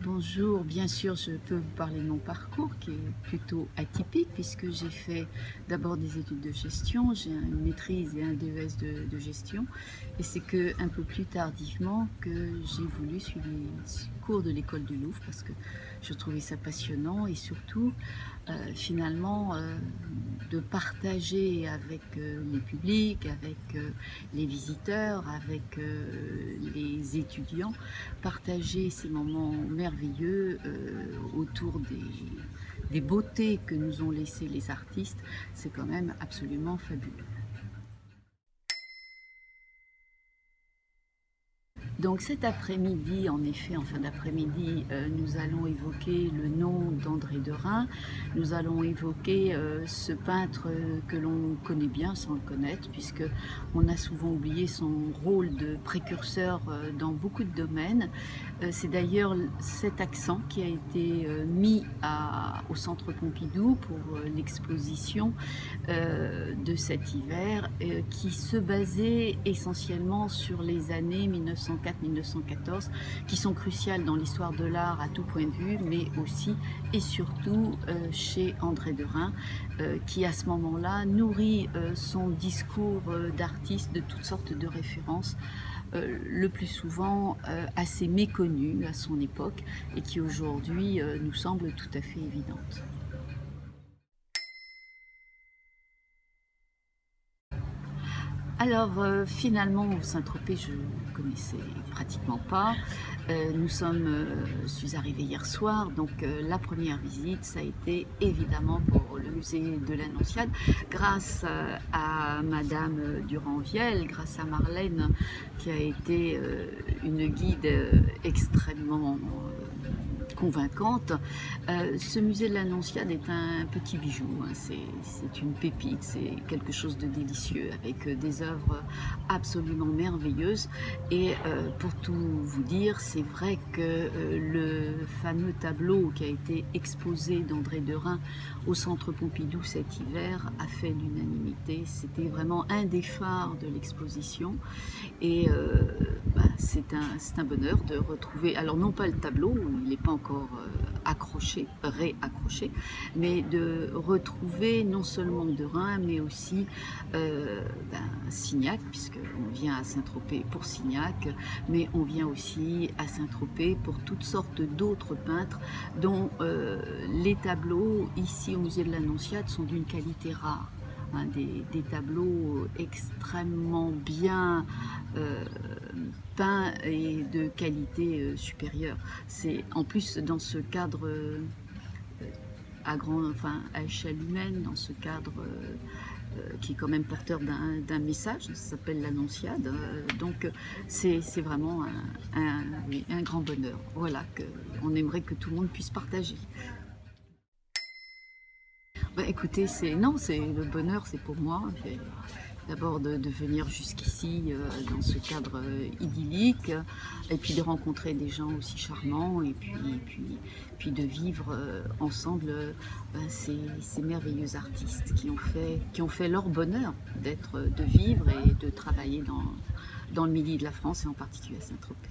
Bonjour, bien sûr, je peux vous parler de mon parcours qui est plutôt atypique puisque j'ai fait d'abord des études de gestion, j'ai une maîtrise et un DES de gestion et c'est que un peu plus tardivement que j'ai voulu suivre les cours de l'école du Louvre parce que je trouvais ça passionnant et surtout finalement de partager avec les publics, avec les visiteurs, avec les étudiants, partager ces moments merveilleux autour des beautés que nous ont laissées les artistes, c'est quand même absolument fabuleux. Donc cet après-midi, en effet, en fin d'après-midi, nous allons évoquer le nom d'André Derain. Nous allons évoquer ce peintre que l'on connaît bien sans le connaître, puisque on a souvent oublié son rôle de précurseur dans beaucoup de domaines. C'est d'ailleurs cet accent qui a été mis au Centre Pompidou pour l'exposition de cet hiver, qui se basait essentiellement sur les années 1904-1914, qui sont cruciales dans l'histoire de l'art à tout point de vue, mais aussi et surtout chez André Derain, qui à ce moment-là nourrit son discours d'artiste de toutes sortes de références, le plus souvent assez méconnues à son époque et qui aujourd'hui nous semblent tout à fait évidentes. Alors finalement Saint-Tropez je ne connaissais pratiquement pas. Je suis arrivée hier soir, donc la première visite ça a été évidemment pour le musée de l'Annonciade, grâce à Madame Durand-Viel, grâce à Marlène qui a été une guide extrêmement convaincante. Ce musée de l'Annonciade est un petit bijou, hein. C'est une pépite, c'est quelque chose de délicieux avec des œuvres absolument merveilleuses et pour tout vous dire, c'est vrai que le fameux tableau qui a été exposé d'André Derain au Centre Pompidou cet hiver a fait l'unanimité. C'était vraiment un des phares de l'exposition et c'est un bonheur de retrouver, alors non pas le tableau, il n'est pas encore accroché, réaccroché, mais de retrouver non seulement Derain, mais aussi Signac, puisqu'on vient à Saint-Tropez pour Signac, mais on vient aussi à Saint-Tropez pour toutes sortes d'autres peintres dont les tableaux ici au musée de l'Annonciade sont d'une qualité rare. Hein, des tableaux extrêmement bien peints et de qualité supérieure. C'est en plus dans ce cadre à échelle humaine, dans ce cadre qui est quand même porteur d'un message, ça s'appelle l'Annonciade, donc c'est vraiment un grand bonheur. Voilà, on aimerait que tout le monde puisse partager. Écoutez, le bonheur, c'est pour moi. D'abord de venir jusqu'ici dans ce cadre idyllique, et puis de rencontrer des gens aussi charmants, et puis de vivre ensemble ces merveilleux artistes qui ont fait leur bonheur de vivre et de travailler dans le milieu de la France, et en particulier à Saint-Tropez.